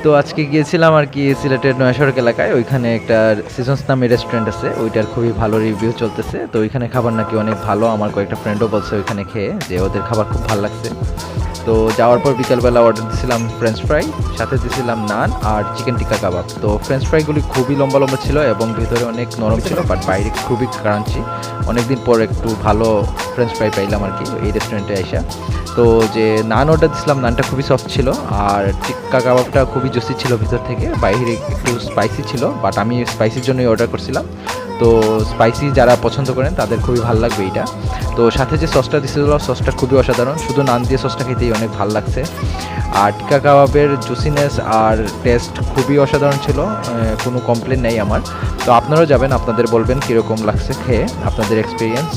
তো আজকে গিয়েছিলাম আর কি সিলেটের নয়াসড়ক এলাকায়, ওইখানে একটা সিজনস নামে রেস্টুরেন্ট আছে, ওইটার খুবই ভালো রিভিউ চলতেছে। তো ওইখানে খাবার নাকি অনেক ভালো, আমার কয়েকটা ফ্রেন্ডও বলছে ওইখানে খেয়ে যে ওদের খাবার খুব ভালো লাগছে। তো যাওয়ার পর বিকালবেলা অর্ডার দিয়েছিলাম ফ্রেঞ্চ ফ্রাই, সাথে দিয়েছিলাম নান আর চিকেন টিক্কা কাবাব। তো ফ্রেঞ্চ ফ্রাইগুলি খুবই লম্বা লম্বা ছিল এবং ভিতরে অনেক নরম ছিল, বাট বাইরে খুবই ক্রাঞ্চি। অনেকদিন পর একটু ভালো ফ্রেঞ্চ ফ্রাই পাইলাম আর কি এই রেস্টুরেন্টে আইসা। তো যে নান অর্ডার দিয়েছিলাম, নানটা খুবই সফট ছিল, আর টিক্কা কাবাবটা খুবই জুসি ছিল ভিতর থেকে, বাইরে একটু স্পাইসি ছিল, বাট আমি স্পাইসির জন্যই অর্ডার করছিলাম। তো স্পাইসি যারা পছন্দ করেন তাদের খুবই ভালো লাগবে এইটা। তো সাথে যে সসটা দিয়েছিল, সসটা খুবই অসাধারণ, শুধু নান দিয়ে সসটা খেতেই অনেক ভালো লাগছে। আর টিক্কা কাবাবের জুসিনেস আর টেস্ট খুবই অসাধারণ ছিল, কোনো কমপ্লেন নেই আমার। তো আপনারাও যাবেন, আপনাদের বলবেন কীরকম লাগছে খেয়ে, আপনাদের এক্সপিরিয়েন্স।